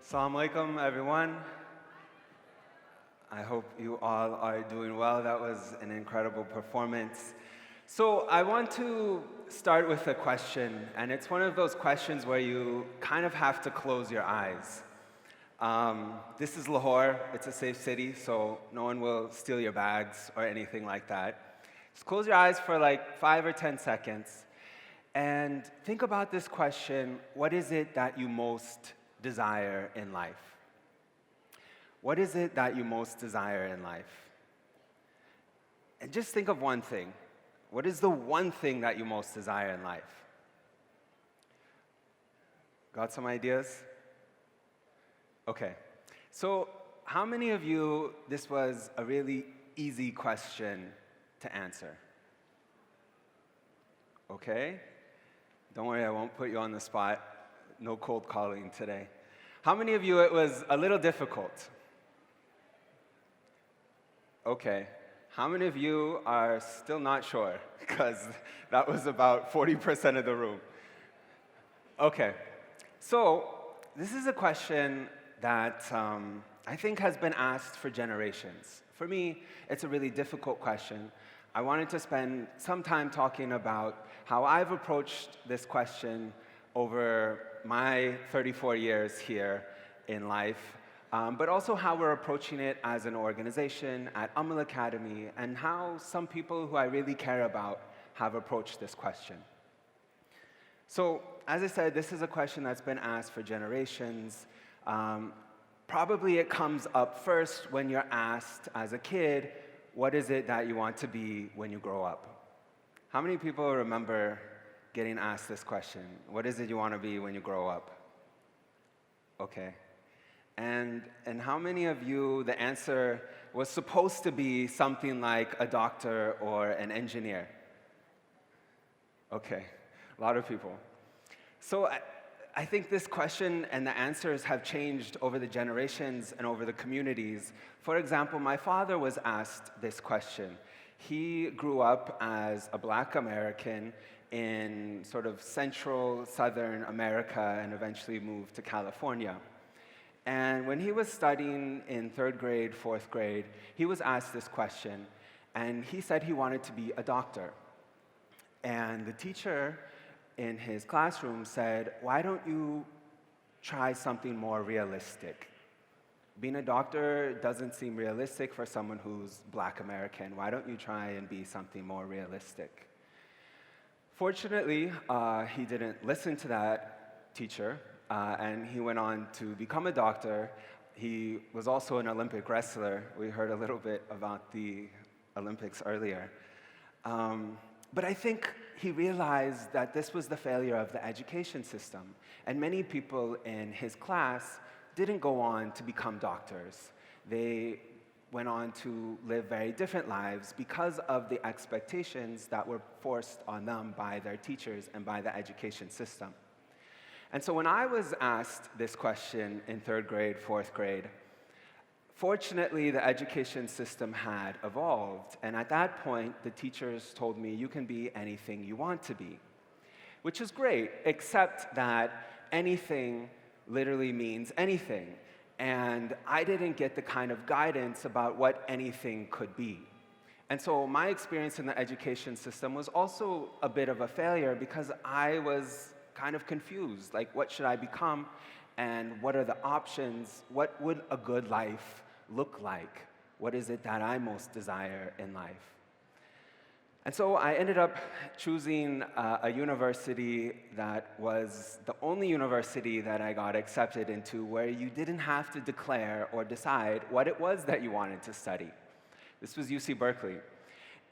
Assalamu alaikum, everyone. I hope you all are doing well. That was an incredible performance. So I want to start with a question, and it's one of those questions where you kind of have to close your eyes. This is Lahore. It's a safe city, so no one will steal your bags or anything like that. Just close your eyes for like 5 or 10 seconds and think about this question: what is it that you most desire in life? What is it that you most desire in life? And just think of one thing. What is the one thing that you most desire in life? Got some ideas? Okay. So, how many of you, this was a really easy question to answer? Okay. Don't worry, I won't put you on the spot. No cold calling today. How many of you it was a little difficult? Okay. How many of you are still not sure? Because that was about 40% of the room. Okay. So, this is a question that I think has been asked for generations. For me, it's a really difficult question. I wanted to spend some time talking about how I've approached this question over my 34 years here in life, but also how we're approaching it as an organization at Amal Academy, and how some people who I really care about have approached this question. So, as I said, this is a question that's been asked for generations. Probably it comes up first when you're asked as a kid, what is it that you want to be when you grow up? How many people remember getting asked this question? What is it you want to be when you grow up? Okay. And how many of you, the answer was supposed to be something like a doctor or an engineer? Okay, a lot of people. So I think this question and the answers have changed over the generations and over the communities. For example, my father was asked this question. He grew up as a Black American in sort of central, southern America and eventually moved to California. And when he was studying in 3rd grade, 4th grade, he was asked this question, and he said he wanted to be a doctor. And the teacher in his classroom said, why don't you try something more realistic? Being a doctor doesn't seem realistic for someone who's Black American. Why don't you try and be something more realistic? Fortunately, he didn't listen to that teacher, and he went on to become a doctor. He was also an Olympic wrestler. We heard a little bit about the Olympics earlier. But I think he realized that this was the failure of the education system. And many people in his class didn't go on to become doctors. They went on to live very different lives because of the expectations that were forced on them by their teachers and by the education system. And so when I was asked this question in 3rd grade, 4th grade, fortunately, the education system had evolved, and at that point, the teachers told me, you can be anything you want to be, which is great, except that anything literally means anything, and I didn't get the kind of guidance about what anything could be. And so my experience in the education system was also a bit of a failure because I was kind of confused, like what should I become, and what are the options? What would a good life look like? What is it that I most desire in life? And so I ended up choosing a university that was the only university that I got accepted into where you didn't have to declare or decide what it was that you wanted to study. This was UC Berkeley.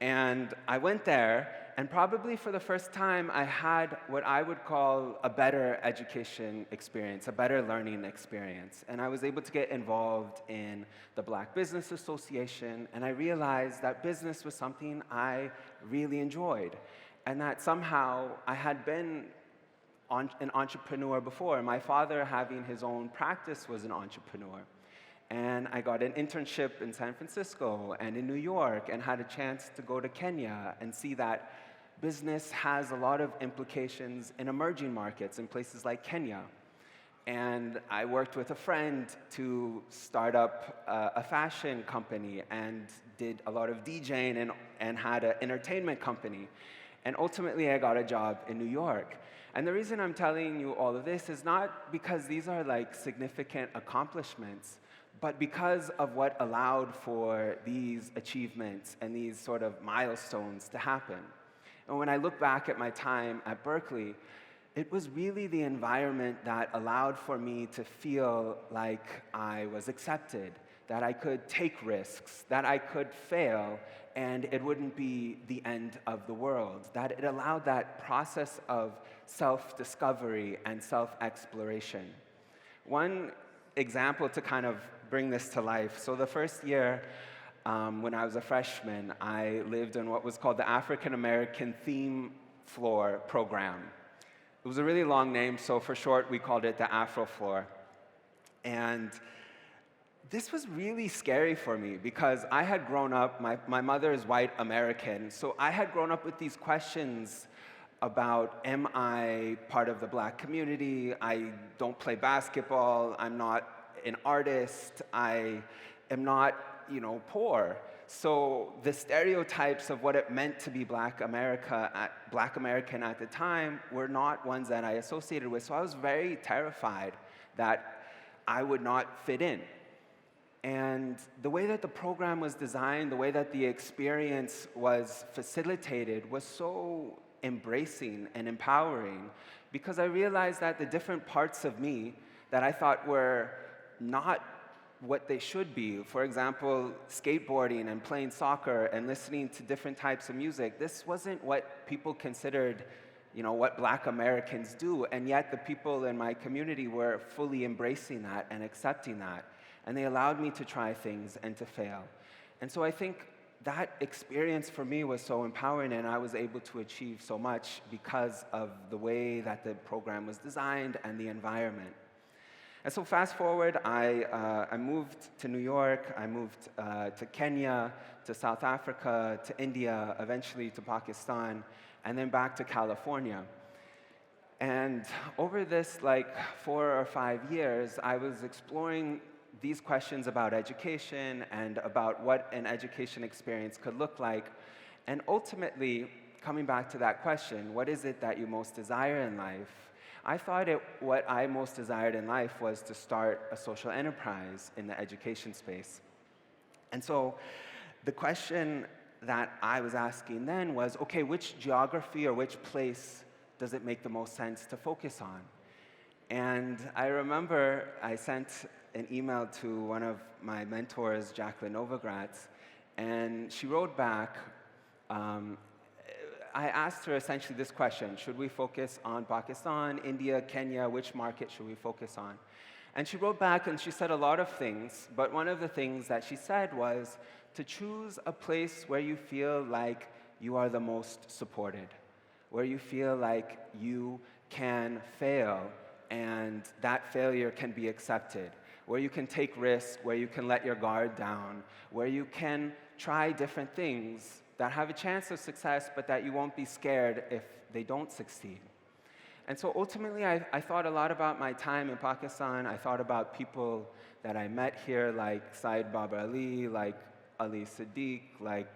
And I went there, and probably for the first time, I had what I would call a better education experience, a better learning experience. And I was able to get involved in the Black Business Association, and I realized that business was something I really enjoyed, and that somehow I had been an entrepreneur before. My father, having his own practice, was an entrepreneur. And I got an internship in San Francisco and in New York, and had a chance to go to Kenya and see that business has a lot of implications in emerging markets in places like Kenya. And I worked with a friend to start up a fashion company and did a lot of DJing and had an entertainment company. And ultimately, I got a job in New York. And the reason I'm telling you all of this is not because these are like significant accomplishments, but because of what allowed for these achievements and these sort of milestones to happen. And when I look back at my time at Berkeley, it was really the environment that allowed for me to feel like I was accepted, that I could take risks, that I could fail, and it wouldn't be the end of the world, that it allowed that process of self-discovery and self-exploration. One example to kind of bring this to life, so the first year when I was a freshman, I lived in what was called the African American Theme Floor Program. It was a really long name, so for short, we called it the Afro Floor. And this was really scary for me because I had grown up, my mother is white American, so I had grown up with these questions about, am I part of the black community? I don't play basketball, I'm not an artist, I am not, poor. So the stereotypes of what it meant to be Black American at the time were not ones that I associated with. So I was very terrified that I would not fit in. And the way that the program was designed, the way that the experience was facilitated was so embracing and empowering because I realized that the different parts of me that I thought were not what they should be, for example, skateboarding and playing soccer and listening to different types of music, this wasn't what people considered, what Black Americans do, and yet the people in my community were fully embracing that and accepting that, and they allowed me to try things and to fail. And so I think that experience for me was so empowering, and I was able to achieve so much because of the way that the program was designed and the environment. And so fast forward, I moved to New York, I moved to Kenya, to South Africa, to India, eventually to Pakistan, and then back to California. And over this 4 or 5 years, I was exploring these questions about education and about what an education experience could look like. And ultimately, coming back to that question, what is it that you most desire in life? I thought what I most desired in life was to start a social enterprise in the education space. And so the question that I was asking then was, okay, which geography or which place does it make the most sense to focus on? And I remember I sent an email to one of my mentors, Jacqueline Novogratz, and she wrote back, I asked her essentially this question: should we focus on Pakistan, India, Kenya? Which market should we focus on? And she wrote back and she said a lot of things, but one of the things that she said was to choose a place where you feel like you are the most supported, where you feel like you can fail and that failure can be accepted, where you can take risks, where you can let your guard down, where you can try different things that have a chance of success, but that you won't be scared if they don't succeed. And so ultimately, I thought a lot about my time in Pakistan. I thought about people that I met here, like Syed Babar Ali, like Ali Siddiq, like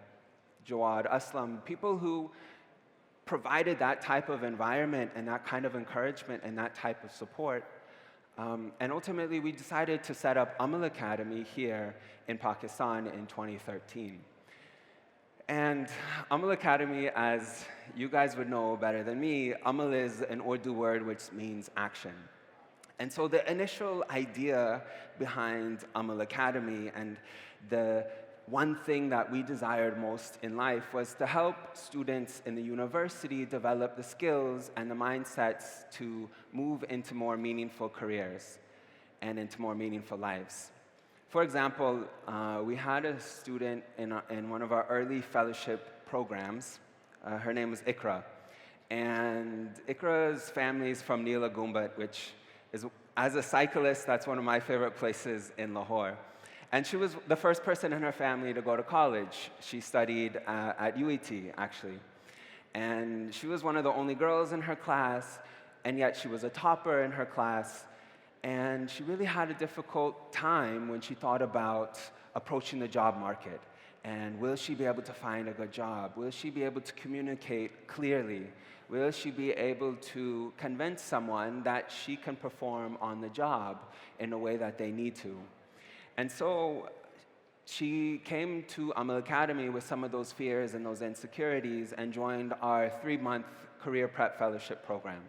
Jawad Aslam, people who provided that type of environment and that kind of encouragement and that type of support. And ultimately, we decided to set up Amal Academy here in Pakistan in 2013. And Amal Academy, as you guys would know better than me, Amal is an Urdu word which means action. And so the initial idea behind Amal Academy and the one thing that we desired most in life was to help students in the university develop the skills and the mindsets to move into more meaningful careers and into more meaningful lives. For example, we had a student in one of our early fellowship programs. Her name was Ikra. And Ikra's family is from Neela Gumbat, which is, as a cyclist, that's one of my favorite places in Lahore. And she was the first person in her family to go to college. She studied at UET, actually. And she was one of the only girls in her class, and yet she was a topper in her class. And she really had a difficult time when she thought about approaching the job market. And will she be able to find a good job? Will she be able to communicate clearly? Will she be able to convince someone that she can perform on the job in a way that they need to? And so she came to Amal Academy with some of those fears and those insecurities and joined our 3-month career prep fellowship program.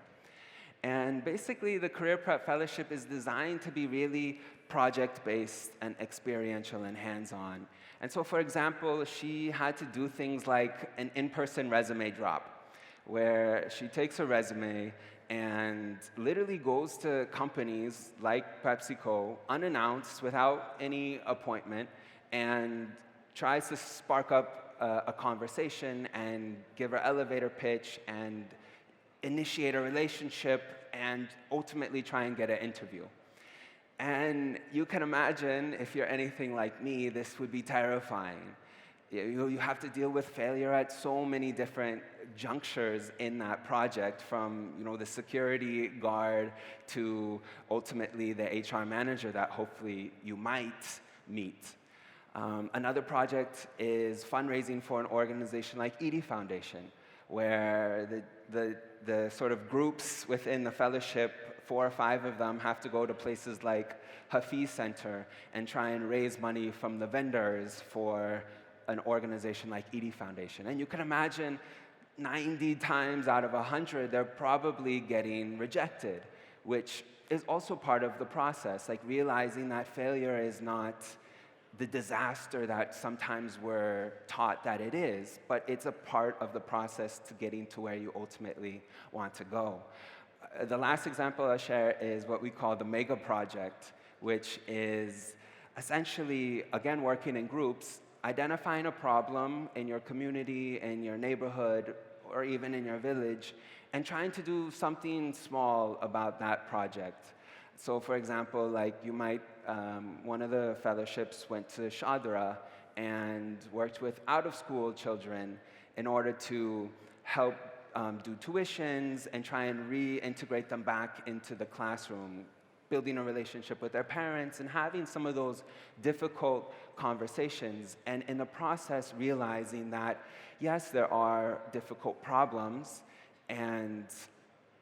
And basically, the Career Prep Fellowship is designed to be really project-based and experiential and hands-on. And so, for example, she had to do things like an in-person resume drop, where she takes a resume and literally goes to companies like PepsiCo, unannounced, without any appointment, and tries to spark up a conversation and give her elevator pitch and initiate a relationship and ultimately try and get an interview. And you can imagine, if you're anything like me, this would be terrifying. You have to deal with failure at so many different junctures in that project, from the security guard to ultimately the HR manager that hopefully you might meet. Another project is fundraising for an organization like Edie Foundation, where the sort of groups within the fellowship, 4 or 5 of them, have to go to places like Hafiz Center and try and raise money from the vendors for an organization like Edie Foundation. And you can imagine 90 times out of 100, they're probably getting rejected, which is also part of the process, like realizing that failure is not the disaster that sometimes we're taught that it is, but it's a part of the process to getting to where you ultimately want to go. The last example I'll share is what we call the Mega Project, which is essentially, again, working in groups, identifying a problem in your community, in your neighborhood, or even in your village, and trying to do something small about that project. So for example, like you might, one of the fellowships went to Shadra and worked with out-of-school children in order to help do tuitions and try and reintegrate them back into the classroom, building a relationship with their parents and having some of those difficult conversations. And in the process, realizing that, yes, there are difficult problems and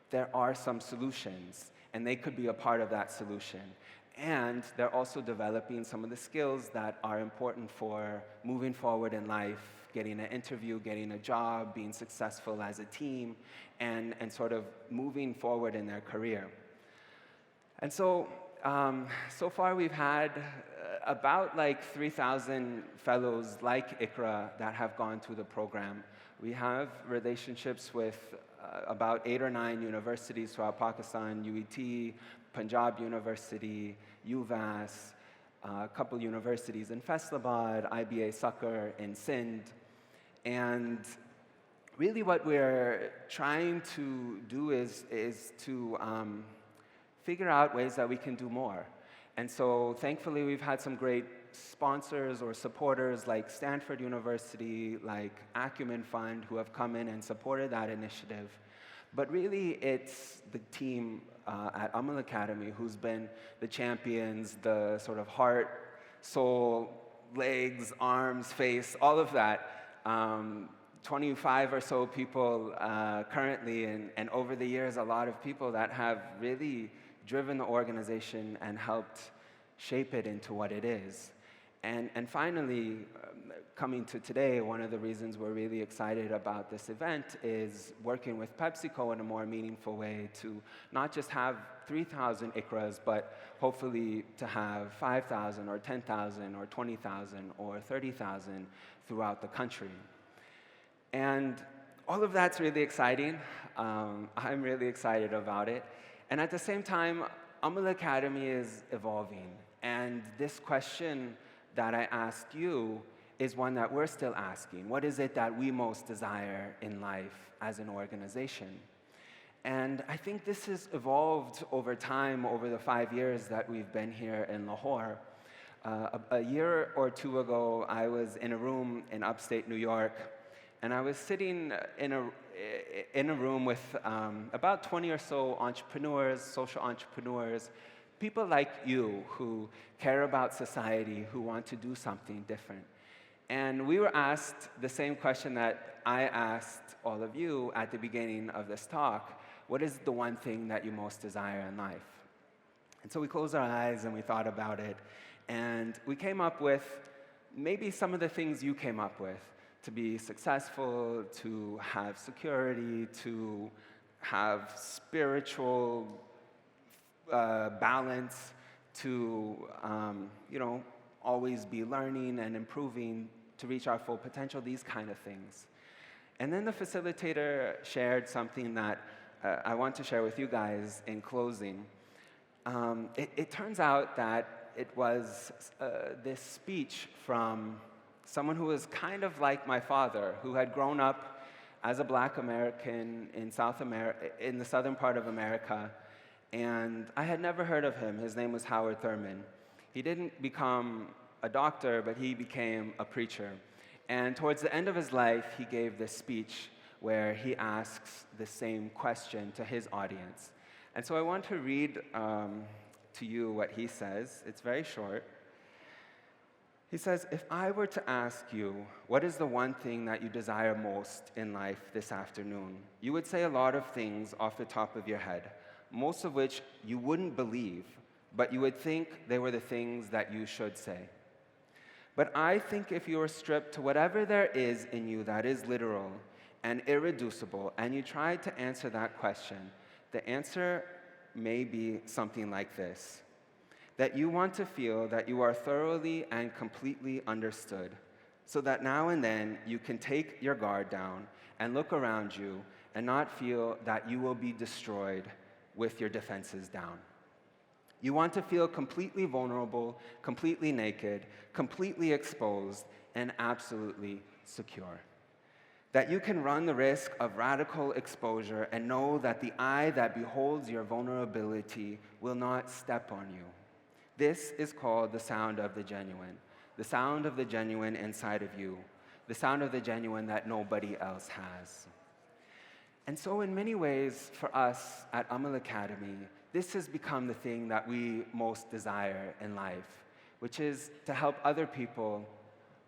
there are some solutions, and they could be a part of that solution. And they're also developing some of the skills that are important for moving forward in life, getting an interview, getting a job, being successful as a team, and sort of moving forward in their career. And so, so far we've had about like 3,000 fellows like Ikra that have gone through the program. We have relationships with about 8 or 9 universities throughout Pakistan: UET, Punjab University, UVAS, a couple universities in Faisalabad, IBA Sucker in Sindh. And really what we're trying to do is to figure out ways that we can do more. And so thankfully we've had some great sponsors or supporters like Stanford University, like Acumen Fund, who have come in and supported that initiative. But really it's the team at Amal Academy who's been the champions, the sort of heart, soul, legs, arms, face, all of that. 25 or so people currently, and over the years, a lot of people that have really driven the organization and helped shape it into what it is. And finally, coming to today, one of the reasons we're really excited about this event is working with PepsiCo in a more meaningful way to not just have 3,000 ICRAs, but hopefully to have 5,000 or 10,000 or 20,000 or 30,000 throughout the country. And all of that's really exciting. I'm really excited about it. And at the same time, Amal Academy is evolving. And this question that I asked you is one that we're still asking. What is it that we most desire in life as an organization? And I think this has evolved over time, over the 5 years that we've been here in Lahore. A year or two ago, I was in a room in upstate New York, and I was sitting in a room with about 20 or so entrepreneurs, social entrepreneurs, people like you who care about society, who want to do something different. And we were asked the same question that I asked all of you at the beginning of this talk. What is the one thing that you most desire in life? And so we closed our eyes and we thought about it. And we came up with maybe some of the things you came up with: to be successful, to have security, to have spiritual balance, to always be learning and improving to reach our full potential, these kind of things. And then the facilitator shared something that I want to share with you guys in closing. It turns out that it was this speech from someone who was kind of like my father, who had grown up as a Black American in in the southern part of America, and I had never heard of him. His name was Howard Thurman. He didn't become a doctor, but he became a preacher. And towards the end of his life, he gave this speech where he asks the same question to his audience. And so I want to read to you what he says. It's very short. He says, "If I were to ask you, what is the one thing that you desire most in life this afternoon, you would say a lot of things off the top of your head, most of which you wouldn't believe, but you would think they were the things that you should say. But I think if you are stripped to whatever there is in you that is literal and irreducible, and you try to answer that question, the answer may be something like this: that you want to feel that you are thoroughly and completely understood, so that now and then you can take your guard down and look around you and not feel that you will be destroyed with your defenses down. You want to feel completely vulnerable, completely naked, completely exposed, and absolutely secure. That you can run the risk of radical exposure and know that the eye that beholds your vulnerability will not step on you. This is called the sound of the genuine inside of you, the sound of the genuine that nobody else has. And so in many ways, for us at Amal Academy, this has become the thing that we most desire in life, which is to help other people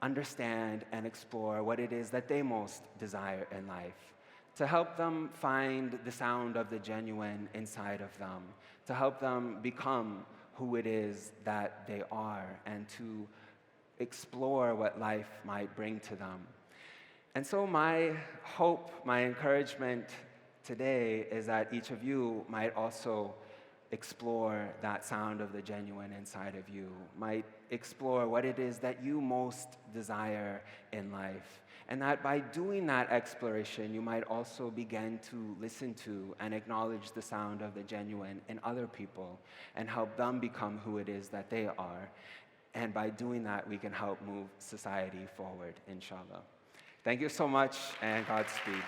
understand and explore what it is that they most desire in life, to help them find the sound of the genuine inside of them, to help them become who it is that they are, and to explore what life might bring to them. And so my hope, my encouragement today is that each of you might also explore that sound of the genuine inside of you, might explore what it is that you most desire in life. And that by doing that exploration, you might also begin to listen to and acknowledge the sound of the genuine in other people and help them become who it is that they are. And by doing that, we can help move society forward, inshallah. Thank you so much, and Godspeed.